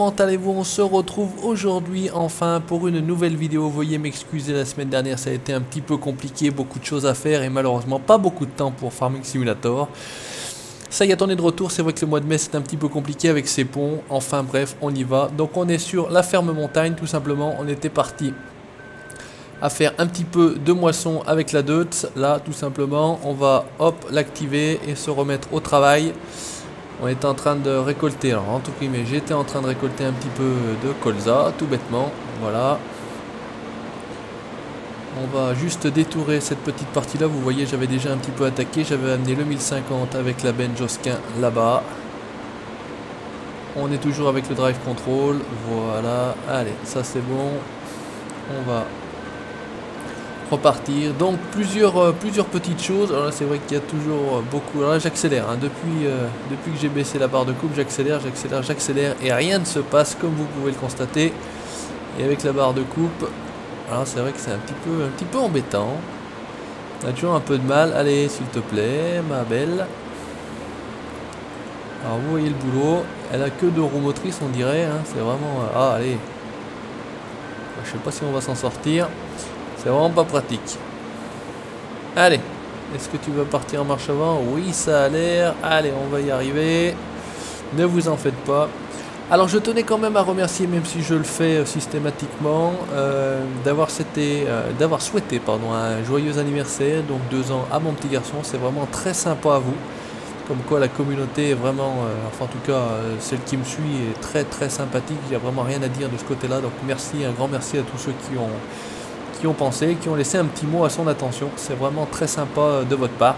comment allez-vous? On se retrouve aujourd'hui enfin pour une nouvelle vidéo. Veuillez m'excuser, la semaine dernière ça a été un petit peu compliqué, beaucoup de choses à faire et malheureusement pas beaucoup de temps pour Farming Simulator. Ça y est, on est de retour. C'est vrai que le mois de mai c'est un petit peu compliqué avec ces ponts. Enfin bref, on y va. Donc on est sur la ferme montagne tout simplement. On était parti à faire un petit peu de moisson avec la deutz. Là tout simplement on va hop l'activer et se remettre au travail. On est en train de récolter, alors en tout cas mais j'étais en train de récolter un petit peu de colza tout bêtement. Voilà, on va juste détourer cette petite partie là. Vous voyez, j'avais déjà un petit peu attaqué, j'avais amené le 1050 avec la benne Josquin là-bas. On est toujours avec le drive control. Voilà, allez, ça c'est bon, on va repartir. Donc plusieurs petites choses. Alors là c'est vrai qu'il y a toujours beaucoup. Alors là j'accélère hein. Depuis que j'ai baissé la barre de coupe, j'accélère et rien ne se passe comme vous pouvez le constater. Et avec la barre de coupe, alors c'est vrai que c'est un petit peu embêtant. On a toujours un peu de mal. Allez s'il te plaît ma belle. Alors vous voyez le boulot, elle a que 2 roues motrices on dirait hein. C'est vraiment ah allez, je sais pas si on va s'en sortir. C'est vraiment pas pratique. Allez, est-ce que tu veux partir en marche avant? Oui, ça a l'air. Allez, on va y arriver. Ne vous en faites pas. Alors, je tenais quand même à remercier, même si je le fais systématiquement, d'avoir souhaité un joyeux anniversaire, donc 2 ans à mon petit garçon. C'est vraiment très sympa à vous. Comme quoi, la communauté est vraiment, enfin en tout cas, celle qui me suit est très très sympathique. Il n'y a vraiment rien à dire de ce côté-là. Donc, merci, un grand merci à tous ceux qui ont pensé, qui ont laissé un petit mot à son attention. C'est vraiment très sympa de votre part.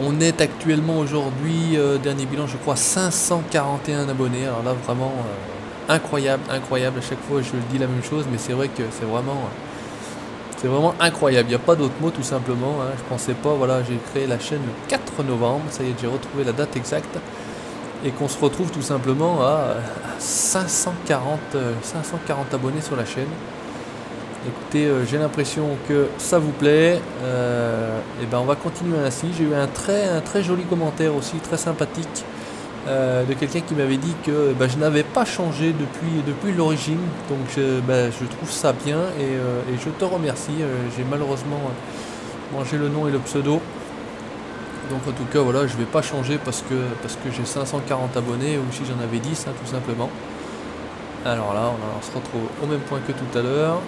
On est actuellement aujourd'hui, dernier bilan je crois 541 abonnés. Alors là vraiment incroyable. À chaque fois je dis la même chose, mais c'est vrai que c'est vraiment incroyable. Il n'y a pas d'autre mot tout simplement hein. Je pensais pas, voilà, j'ai créé la chaîne le 4 novembre, ça y est, j'ai retrouvé la date exacte. Et qu'on se retrouve tout simplement à 540 abonnés sur la chaîne. Écoutez, j'ai l'impression que ça vous plaît. Et ben on va continuer ainsi. J'ai eu un très joli commentaire aussi, très sympathique, de quelqu'un qui m'avait dit que je n'avais pas changé depuis l'origine. Donc je trouve ça bien et je te remercie. J'ai malheureusement mangé le nom et le pseudo. Donc en tout cas voilà, je vais pas changer parce que j'ai 540 abonnés, ou si j'en avais 10 hein, tout simplement. Alors là on se retrouve au même point que tout à l'heure.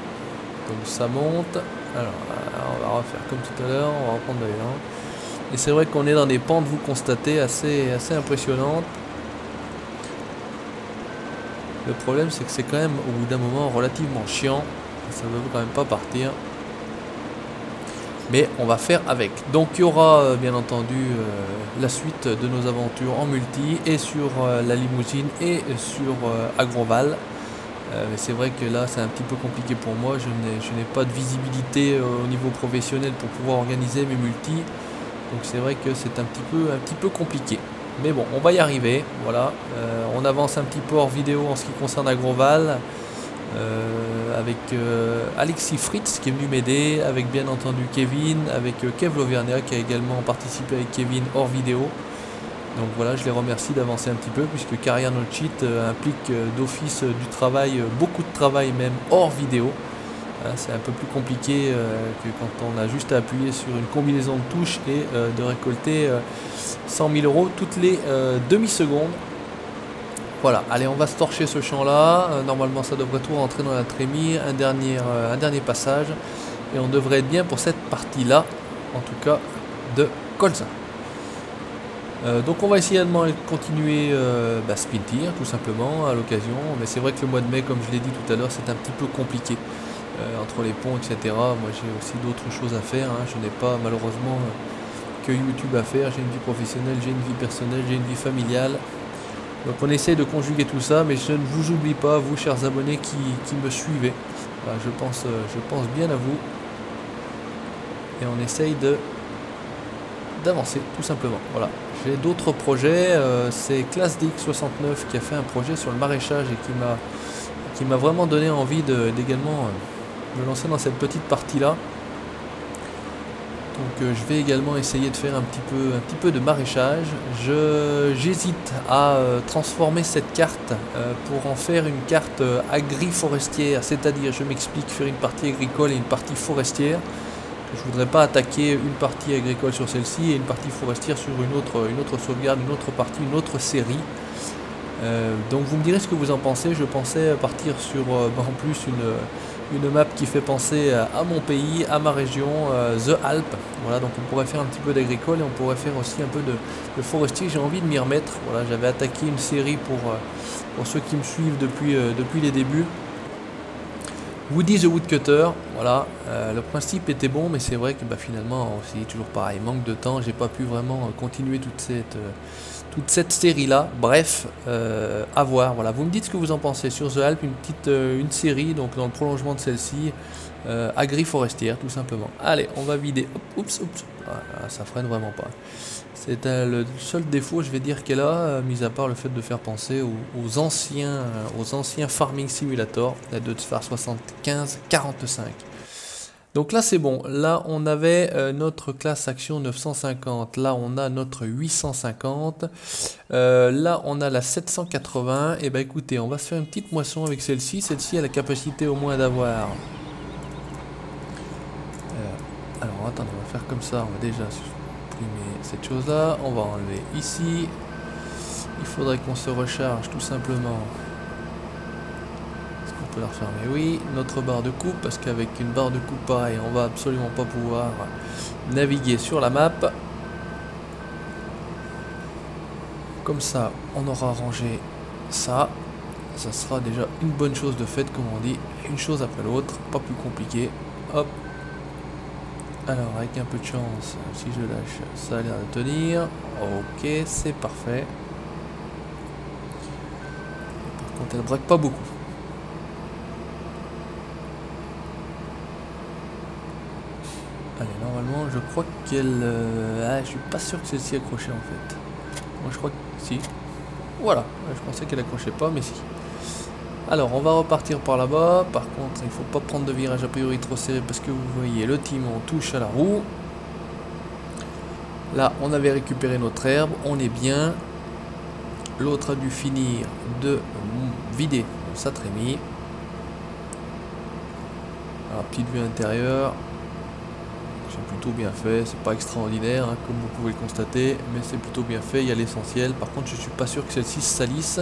Donc ça monte. Alors on va refaire comme tout à l'heure, on va reprendre l'élan. Et c'est vrai qu'on est dans des pentes, vous constatez, assez impressionnantes. Le problème c'est que c'est quand même au bout d'un moment relativement chiant. Ça ne veut quand même pas partir. Mais on va faire avec. Donc il y aura bien entendu la suite de nos aventures en multi et sur la limousine et sur Agroval. Mais c'est vrai que là c'est un petit peu compliqué pour moi. Je n'ai pas de visibilité au niveau professionnel pour pouvoir organiser mes multis. Donc c'est vrai que c'est un petit peu compliqué. Mais bon, on va y arriver. Voilà. On avance un petit peu hors vidéo en ce qui concerne Agroval. Avec Alexis Fritz qui est venu m'aider, avec bien entendu Kevin, avec Kev Lovernia qui a également participé avec Kevin hors vidéo. Donc voilà, je les remercie d'avancer un petit peu puisque Carrière No Cheat implique d'office du travail, beaucoup de travail même hors vidéo. C'est un peu plus compliqué que quand on a juste à appuyer sur une combinaison de touches et de récolter 100 000 € toutes les demi-secondes. Voilà, allez, on va se torcher ce champ là. Normalement ça devrait tout rentrer dans la trémie, un dernier passage et on devrait être bien pour cette partie là, en tout cas de colza. Donc on va essayer de continuer Spin Tir tout simplement à l'occasion, mais c'est vrai que le mois de mai, comme je l'ai dit tout à l'heure, c'est un petit peu compliqué entre les ponts etc. Moi j'ai aussi d'autres choses à faire hein. Je n'ai pas malheureusement que YouTube à faire, j'ai une vie professionnelle, j'ai une vie personnelle, j'ai une vie familiale. Donc on essaie de conjuguer tout ça, mais je ne vous oublie pas, vous chers abonnés qui me suivez. Voilà, je pense bien à vous. Et on essaye d'avancer tout simplement. Voilà. J'ai d'autres projets. C'est Classe DX69 qui a fait un projet sur le maraîchage et qui m'a vraiment donné envie d'également me lancer dans cette petite partie là. Donc je vais également essayer de faire un petit peu de maraîchage. J'hésite à transformer cette carte pour en faire une carte agri-forestière, c'est-à-dire, je m'explique, faire une partie agricole et une partie forestière. Je voudrais pas attaquer une partie agricole sur celle-ci et une partie forestière sur une autre sauvegarde, une autre partie, une autre série. Donc vous me direz ce que vous en pensez. Je pensais partir sur en plus une map qui fait penser à mon pays, à ma région, The Alpes. Voilà, donc on pourrait faire un petit peu d'agricole et on pourrait faire aussi un peu de forestier. J'ai envie de m'y remettre. Voilà, j'avais attaqué une série pour ceux qui me suivent depuis les débuts. Woody the Woodcutter, voilà, le principe était bon, mais c'est vrai que finalement, c'est toujours pareil, manque de temps, j'ai pas pu vraiment continuer toute cette série-là. Bref, à voir, voilà, vous me dites ce que vous en pensez sur The Alpes, une série, donc dans le prolongement de celle-ci, agri-forestière, tout simplement. Allez, on va vider, oups, voilà, ça freine vraiment pas. C'est le seul défaut, je vais dire, qu'elle a, mis à part le fait de faire penser aux anciens Farming Simulator, la de Phare 75-45. Donc là, c'est bon. Là, on avait notre classe action 950. Là, on a notre 850. Là, on a la 780. Et ben, écoutez, on va se faire une petite moisson avec celle-ci. Celle-ci a la capacité au moins d'avoir... alors, attendez, on va faire comme ça. On va déjà... cette chose là, on va enlever ici. Il faudrait qu'on se recharge tout simplement. Est-ce qu'on peut la refermer? Oui, notre barre de coupe, parce qu'avec une barre de coupe pareil, on va absolument pas pouvoir naviguer sur la map. Comme ça, on aura rangé ça. Ça sera déjà une bonne chose de fait, comme on dit, une chose après l'autre, pas plus compliqué. Hop. Alors, avec un peu de chance, si je lâche, ça a l'air de tenir. Ok, c'est parfait. Par contre, elle braque pas beaucoup. Allez, normalement, je crois qu'elle... je suis pas sûr que celle-ci accrochée, en fait. Moi, je crois que... si. Voilà, je pensais qu'elle accrochait pas, mais si. Alors, on va repartir par là-bas. Par contre, il ne faut pas prendre de virage a priori trop serré parce que vous voyez, le timon touche à la roue. Là, on avait récupéré notre herbe. On est bien. L'autre a dû finir de vider sa trémie. Alors, petite vue intérieure. C'est plutôt bien fait. C'est pas extraordinaire, hein, comme vous pouvez le constater. Mais c'est plutôt bien fait. Il y a l'essentiel. Par contre, je ne suis pas sûr que celle-ci se salisse.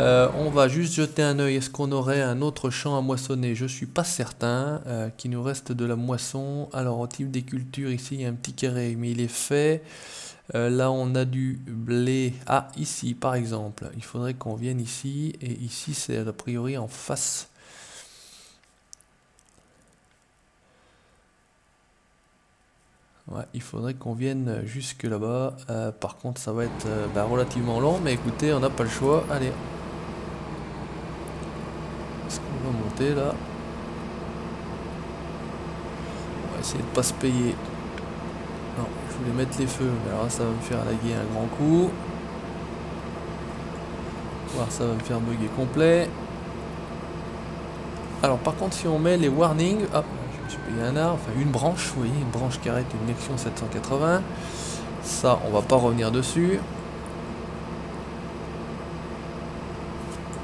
On va juste jeter un œil. Est-ce qu'on aurait un autre champ à moissonner? Je suis pas certain. Qu'il nous reste de la moisson. Alors, au type des cultures, ici, il y a un petit carré, mais il est fait. Là, on a du blé. Ah, ici, par exemple. Il faudrait qu'on vienne ici. Et ici, c'est a priori en face. Ouais, il faudrait qu'on vienne jusque là-bas. Par contre, ça va être relativement long. Mais écoutez, on n'a pas le choix. Allez. Est-ce qu'on va monter là? On va essayer de pas se payer. Non, je voulais mettre les feux, mais alors là, ça va me faire laguer un grand coup. Voir, ça va me faire bugger complet. Alors par contre, si on met les warnings, hop, je me suis payé un arbre, enfin une branche, vous voyez, une branche qui arrête une action 780. Ça, on va pas revenir dessus.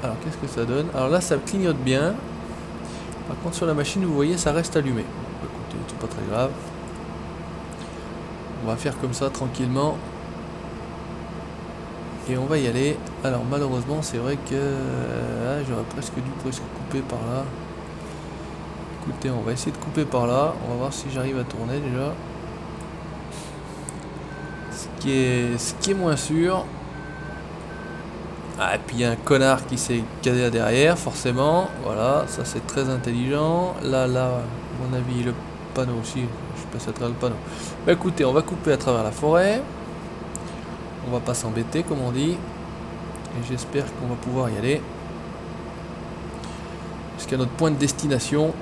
Alors qu'est-ce que ça donne? Alors là ça clignote bien. Par contre sur la machine vous voyez ça reste allumé. Bon, écoutez, c'est pas très grave. On va faire comme ça tranquillement. Et on va y aller. Alors malheureusement c'est vrai que j'aurais presque dû couper par là. Écoutez, on va essayer de couper par là. On va voir si j'arrive à tourner déjà. Ce qui est moins sûr. Ah, et puis il y a un connard qui s'est cadé derrière, forcément. Voilà, ça c'est très intelligent. Là, à mon avis, le panneau aussi. Je sais pas si ça traverse le panneau. Bah écoutez, on va couper à travers la forêt. On va pas s'embêter, comme on dit. Et j'espère qu'on va pouvoir y aller. Jusqu'à notre point de destination.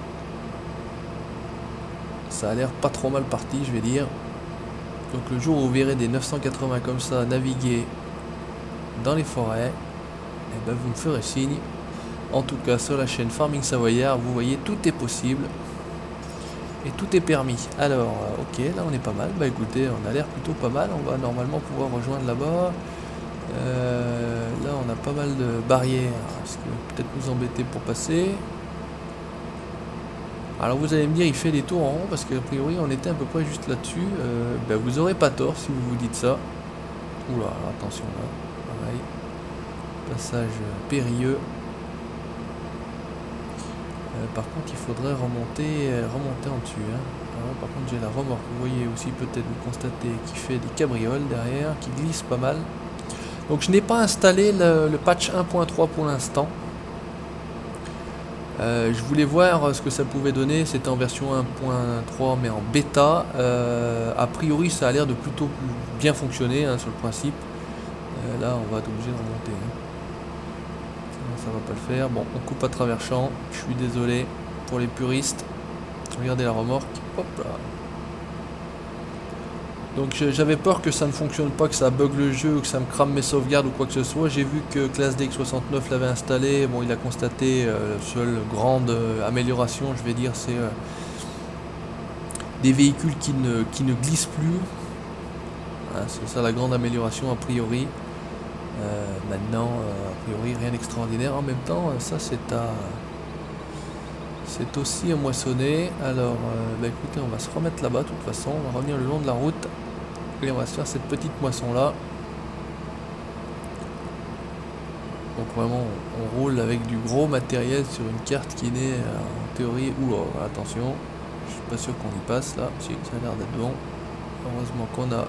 Ça a l'air pas trop mal parti, je vais dire. Donc le jour où vous verrez des 980 comme ça naviguer dans les forêts, et ben vous me ferez signe. En tout cas sur la chaîne Farming Savoyard, vous voyez tout est possible. Et tout est permis. Alors, ok, là on est pas mal. Bah écoutez, on a l'air plutôt pas mal. On va normalement pouvoir rejoindre là-bas. Là on a pas mal de barrières. Ce qui va peut-être nous embêter pour passer. Alors vous allez me dire, il fait des tours en rond parce qu'a priori on était à peu près juste là-dessus. Bah, vous aurez pas tort si vous vous dites ça. Oula, alors attention là. Pareil. Passage périlleux. Par contre il faudrait remonter en dessus hein. Alors, par contre j'ai la remorque, vous voyez aussi peut-être vous constatez qui fait des cabrioles derrière, qui glisse pas mal. Donc je n'ai pas installé le patch 1.3 pour l'instant. Je voulais voir ce que ça pouvait donner, c'était en version 1.3 mais en bêta. A priori ça a l'air de plutôt bien fonctionner hein, sur le principe. Là on va être obligé de remonter hein. Ça va pas le faire. Bon, on coupe à travers champ. Je suis désolé pour les puristes. Regardez la remorque. Hop là. Donc j'avais peur que ça ne fonctionne pas, que ça bug le jeu, que ça me crame mes sauvegardes ou quoi que ce soit. J'ai vu que ClassDX69 l'avait installé. Bon, il a constaté la seule grande amélioration, je vais dire, c'est des véhicules qui ne glissent plus. Hein, c'est ça la grande amélioration a priori. Maintenant, a priori, rien d'extraordinaire. En même temps, ça c'est aussi à moissonner. Alors, bah, écoutez, on va se remettre là-bas. De toute façon, on va revenir le long de la route et on va se faire cette petite moisson là. Donc vraiment, on roule avec du gros matériel sur une carte qui n'est en théorie. Oula, attention, je suis pas sûr qu'on y passe là. Si, ça a l'air d'être bon. Heureusement qu'on a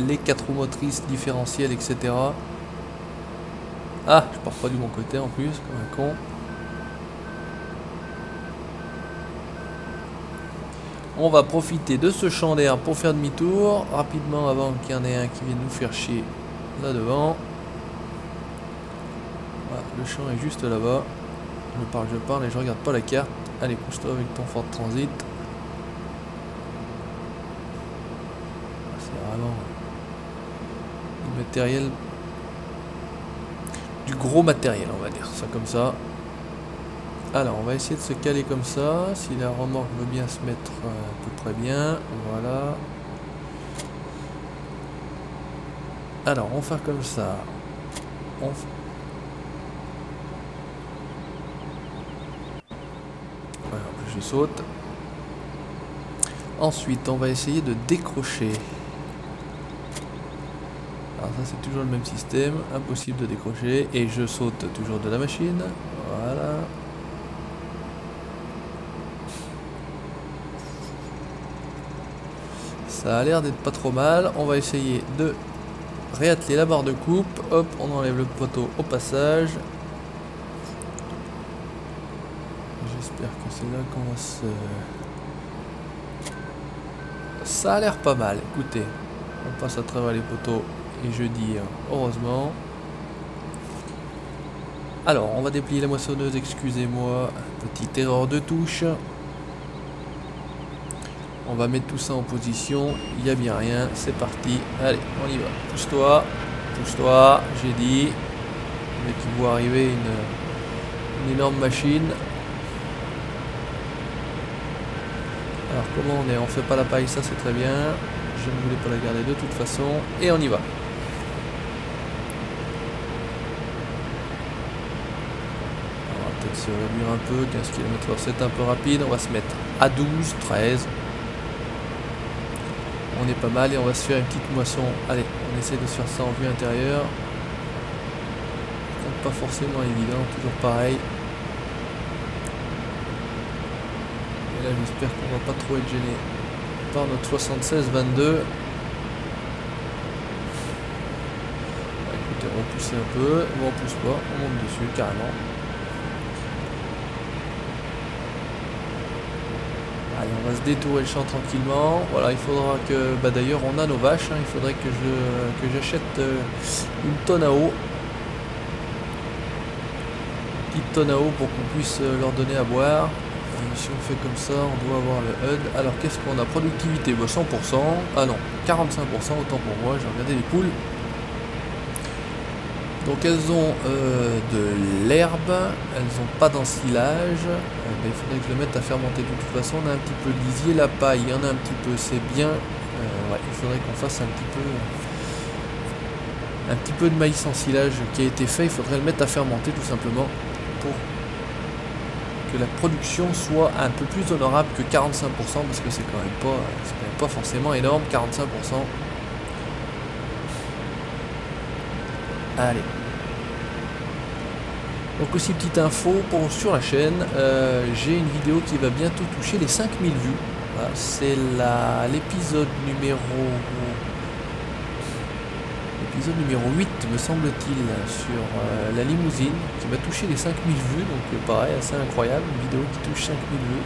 les 4 roues motrices différentielles, etc. Ah, je pars pas du bon côté en plus, comme un con. On va profiter de ce champ d'air pour faire demi-tour rapidement avant qu'il y en ait un qui vienne nous faire chier là devant. Voilà, le champ est juste là-bas. Je parle et je regarde pas la carte. Allez, pousse-toi avec ton Ford Transit. C'est vraiment du matériel. Du gros matériel, on va dire ça comme ça. Alors on va essayer de se caler comme ça. Si la remorque veut bien se mettre à peu près bien. Voilà. Alors on va faire comme ça. Voilà, en plus je saute. Ensuite on va essayer de décrocher. Alors ça c'est toujours le même système, impossible de décrocher et je saute toujours de la machine, voilà. Ça a l'air d'être pas trop mal, on va essayer de réatteler la barre de coupe, hop on enlève le poteau au passage. J'espère que c'est là qu'on va se... Ça a l'air pas mal, écoutez, on passe à travers les poteaux. Et je dis heureusement. Alors on va déplier la moissonneuse, excusez-moi, petite erreur de touche. On va mettre tout ça en position, il n'y a bien rien, c'est parti, allez on y va, pousse-toi, pousse-toi, j'ai dit. Mais tu vois arriver une énorme machine. Alors comment on est, on fait pas la paille, ça c'est très bien. Je ne voulais pas la garder de toute façon, et on y va. Se réduire un peu, 15 km/h c'est un peu rapide, on va se mettre à 12, 13. On est pas mal et on va se faire une petite moisson. Allez, on essaie de se faire ça en vue intérieure. Donc pas forcément évident, toujours pareil. Et là j'espère qu'on va pas trop être gêné par notre 76-22. Écoutez, on va pousser un peu, on pousse pas, on monte dessus carrément. Allez, on va se détourer le champ tranquillement. Voilà, il faudra que... Bah d'ailleurs, on a nos vaches. Hein, il faudrait que j'achète une tonne à eau. Une petite tonne à eau pour qu'on puisse leur donner à boire. Si on fait comme ça, on doit avoir le HUD. Alors, qu'est-ce qu'on a? Productivité, bah, 100%. Ah non, 45%, autant pour moi. J'ai regardé les poules. Donc elles ont de l'herbe, elles n'ont pas d'ensilage, mais il faudrait que je le mette à fermenter. De toute façon on a un petit peu de lisier, la paille, il y en a un petit peu, c'est bien. Ouais, il faudrait qu'on fasse un petit peu de maïs ensilage qui a été fait, il faudrait le mettre à fermenter tout simplement pour que la production soit un peu plus honorable que 45% parce que c'est quand même pas forcément énorme, 45%. Allez. Donc aussi petite info sur la chaîne, j'ai une vidéo qui va bientôt toucher les 5000 vues. Voilà, c'est l'épisode numéro 8 me semble-t-il sur la limousine qui va toucher les 5000 vues, donc pareil assez incroyable, une vidéo qui touche 5000 vues.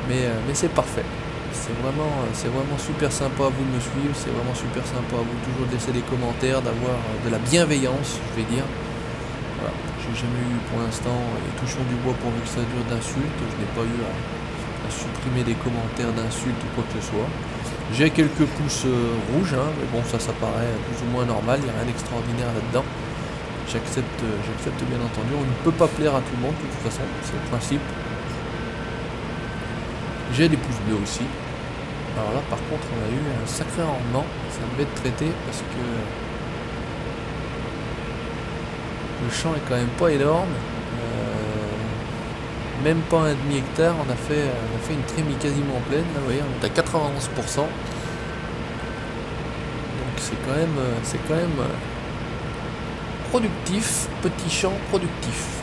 Mais c'est parfait. C'est vraiment super sympa à vous de me suivre, c'est vraiment super sympa à vous toujours de laisser des commentaires, d'avoir de la bienveillance, je vais dire. Voilà. J'ai jamais eu pour l'instant, et touchons du bois pourvu que ça dure, d'insultes, je n'ai pas eu à supprimer des commentaires d'insultes ou quoi que ce soit. J'ai quelques pouces rouges, hein, mais bon ça paraît plus ou moins normal, il n'y a rien d'extraordinaire là-dedans. J'accepte bien entendu, on ne peut pas plaire à tout le monde de toute façon, c'est le principe. J'ai des pouces bleus aussi. Alors là par contre on a eu un sacré rendement, ça devait être traité parce que le champ est quand même pas énorme. Même pas un demi-hectare, on a fait une trémie quasiment pleine, là vous voyez on est à 91%. Donc c'est quand même productif, petit champ productif.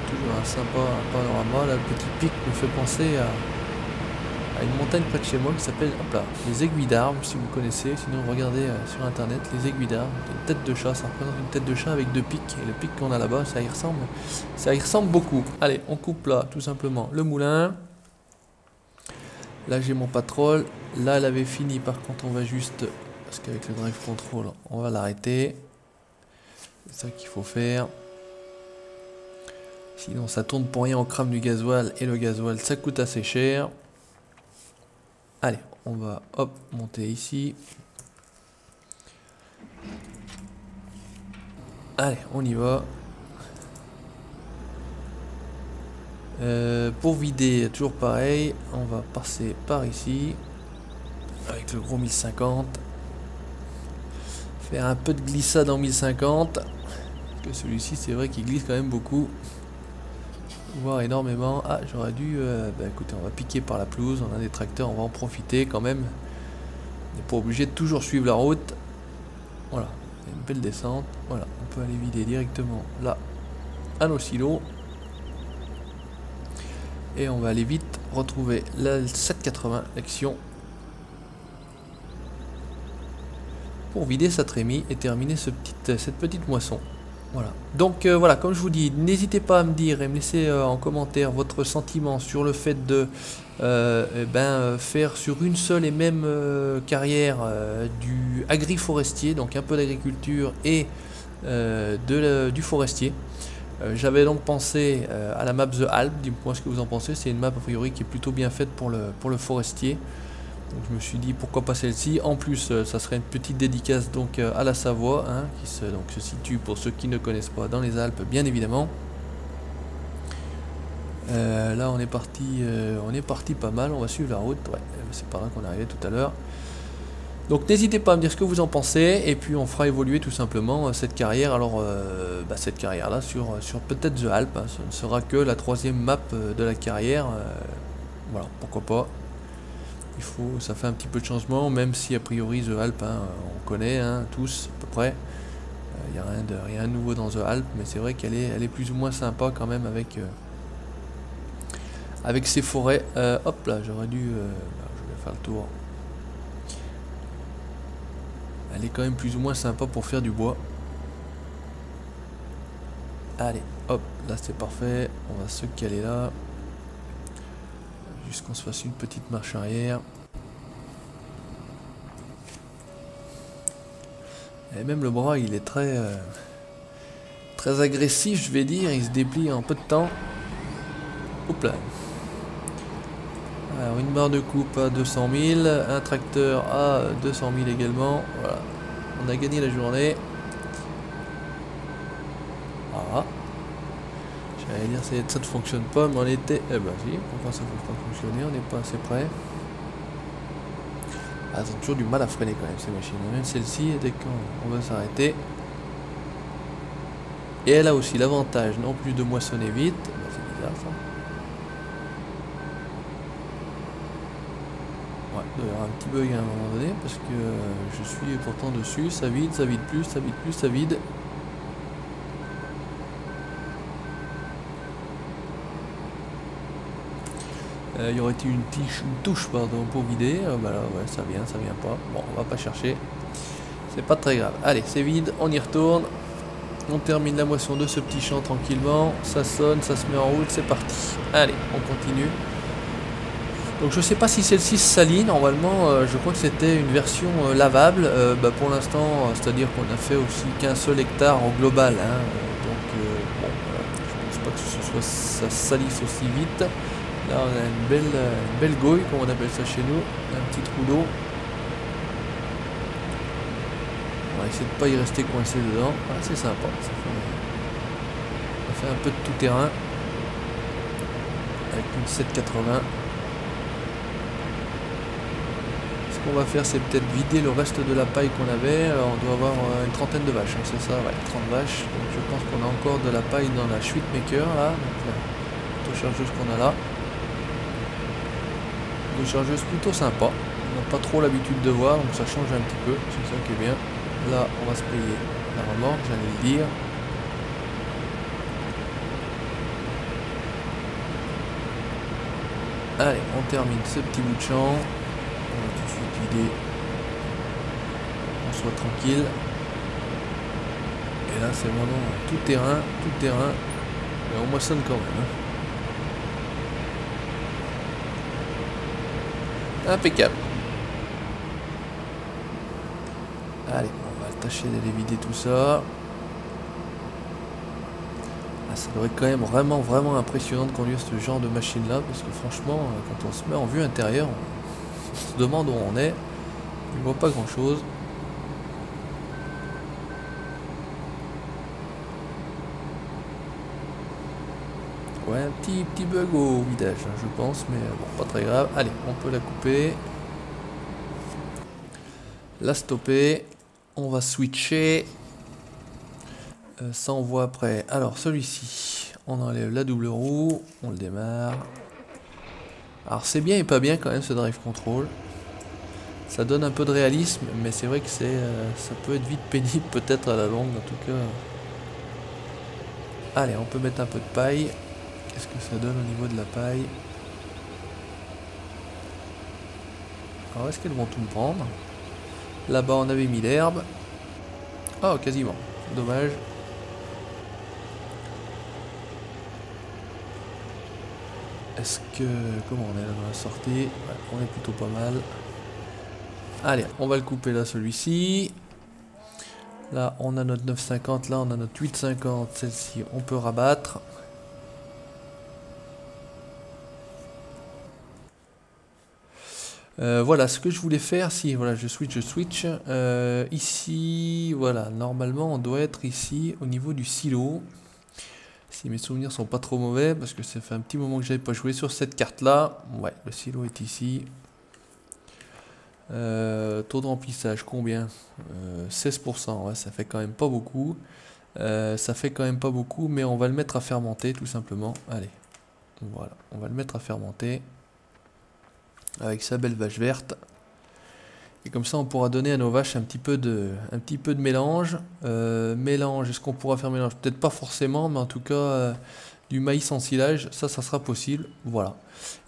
Toujours un sympa panorama, là le petit pic me fait penser à une montagne près de chez moi qui s'appelle les Aiguilles d'Armes, si vous connaissez, sinon regardez sur internet, les Aiguilles d'Armes, une tête de chat, ça représente une tête de chat avec deux pics, et le pic qu'on a là-bas, ça y ressemble beaucoup. Allez, on coupe là, tout simplement, le moulin. Là j'ai mon patrol, là elle avait fini, par contre on va juste, parce qu'avec le drive control, on va l'arrêter. C'est ça qu'il faut faire. Sinon ça tourne pour rien, on crame du gasoil, et le gasoil ça coûte assez cher. Allez, on va monter ici. Allez, on y va. Pour vider, toujours pareil, on va passer par ici. Avec le gros 1050. Faire un peu de glissade en 1050. Parce que celui-ci, c'est vrai qu'il glisse quand même beaucoup. Voire énormément. Ah, j'aurais dû écoutez, on va piquer par la pelouse, on a des tracteurs, on va en profiter quand même. On n'est pas obligé de toujours suivre la route. Voilà, il y a une belle descente. Voilà, on peut aller vider directement là à nos silos. Et on va aller vite retrouver la 780 l'action pour vider sa trémie et terminer cette petite moisson. Voilà. Donc voilà, comme je vous dis, n'hésitez pas à me dire et me laisser en commentaire votre sentiment sur le fait de faire sur une seule et même carrière du agri-forestier, donc un peu d'agriculture et du forestier. J'avais donc pensé à la map The Alp, dites-moi ce que vous en pensez, c'est une map a priori qui est plutôt bien faite pour le forestier. Donc je me suis dit pourquoi pas celle-ci. En plus ça serait une petite dédicace donc à la Savoie, hein, qui se situe, pour ceux qui ne connaissent pas, dans les Alpes bien évidemment. Là on est parti pas mal, on va suivre la route, ouais, c'est par là qu'on est arrivé tout à l'heure. Donc n'hésitez pas à me dire ce que vous en pensez, et puis on fera évoluer tout simplement cette carrière. Alors cette carrière là sur peut-être The Alp, hein, ce ne sera que la 3e map de la carrière, voilà, pourquoi pas. Ça fait un petit peu de changement, même si a priori The Alp, hein, on connaît hein, tous à peu près. Il n'y a rien de nouveau dans The Alp, mais c'est vrai qu'elle est plus ou moins sympa quand même avec ses forêts. Hop là, j'aurais dû, je vais faire le tour. Elle est quand même plus ou moins sympa pour faire du bois. Allez, hop, là c'est parfait. On va se caler là. Juste qu'on se fasse une petite marche arrière. Et même le bras, il est très agressif, je vais dire. Il se déplie en peu de temps. Hop là. Alors, une barre de coupe à 200 000, un tracteur à 200 000 également. Voilà, on a gagné la journée. Ah, j'allais dire ça ne fonctionne pas, mais on était... Eh ben si, pourquoi ça ne peut pas fonctionner? On n'est pas assez près. Ah, elles ont toujours du mal à freiner quand même ces machines. Même celle-ci, dès qu'on va s'arrêter. Et elle a aussi l'avantage non plus de moissonner vite. Ben, c'est bizarre ça. Ouais, il doit y avoir un petit bug à un moment donné parce que je suis pourtant dessus. Ça vide plus, ça vide plus, ça vide. Il y aurait eu une touche pardon, pour vider. Bah là, ouais, ça vient pas. Bon, on va pas chercher. C'est pas très grave. Allez, c'est vide, on y retourne. On termine la moisson de ce petit champ tranquillement. Ça sonne, ça se met en route, c'est parti. Allez, on continue. Donc je sais pas si celle-ci salit. Normalement, je crois que c'était une version lavable. Bah, pour l'instant, c'est-à-dire qu'on a fait aussi qu'un seul hectare en global. Hein. Donc, bon, je pense pas que ça salisse aussi vite. Là on a une belle gouille, comme on appelle ça chez nous, un petit trou d'eau. On va essayer de pas y rester coincé dedans. Ah, c'est sympa, ça fait un peu de tout terrain avec une 780. Ce qu'on va faire, c'est peut-être vider le reste de la paille qu'on avait. Alors, on doit avoir une trentaine de vaches, hein, c'est ça, ouais, 30 vaches. Donc je pense qu'on a encore de la paille dans la chute maker là, donc la chargeuse qu'on a là. Une chargeuse plutôt sympa, on n'a pas trop l'habitude de voir, donc ça change un petit peu, c'est ça qui est bien. Là on va se payer la remorque, j'allais le dire. Allez, on termine ce petit bout de champ, on va tout de suite vider, on soit tranquille. Et là c'est vraiment tout terrain, et on moissonne quand même. Hein. Impeccable. Allez, on va tâcher d'aller vider tout ça. Ah, ça doit être quand même vraiment impressionnant de conduire ce genre de machine là, parce que franchement, quand on se met en vue intérieure, on se demande où on est. On ne voit pas grand chose. Ouais, un petit bug au vidage, hein, je pense, mais bon, pas très grave. Allez, on peut la couper. La stopper. On va switcher. Ça, on voit après. Alors, celui-ci, on enlève la double roue. On le démarre. Alors, c'est bien et pas bien quand même, ce drive control. Ça donne un peu de réalisme, mais c'est vrai que ça peut être vite pénible, peut-être à la longue, en tout cas. Allez, on peut mettre un peu de paille. Qu'est-ce que ça donne au niveau de la paille? Alors est-ce qu'elles vont tout me prendre? Là-bas on avait mis l'herbe. Oh, quasiment. Dommage. Est-ce que... Comment on est là dans la sortie? Ouais, on est plutôt pas mal. Allez, on va le couper là, celui-ci. Là on a notre 9,50. Là on a notre 8,50. Celle-ci on peut rabattre. Voilà ce que je voulais faire. Si voilà, je switch. Ici, voilà, normalement on doit être ici au niveau du silo. Si mes souvenirs sont pas trop mauvais, parce que ça fait un petit moment que j'avais pas joué sur cette carte là. Ouais, le silo est ici. Taux de remplissage combien? 16%, ouais, ça fait quand même pas beaucoup. Mais on va le mettre à fermenter tout simplement. Allez, voilà, on va le mettre à fermenter avec sa belle vache verte. Et comme ça on pourra donner à nos vaches un petit peu de mélange. Est-ce qu'on pourra faire mélange? Peut-être pas forcément, mais en tout cas du maïs en silage, ça sera possible. Voilà.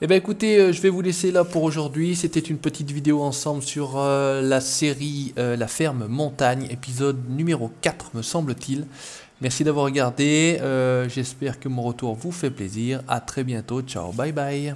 Et bien écoutez, je vais vous laisser là pour aujourd'hui. C'était une petite vidéo ensemble sur la série La Ferme Montagne, épisode numéro 4 me semble-t-il. Merci d'avoir regardé, j'espère que mon retour vous fait plaisir. À très bientôt, ciao, bye bye.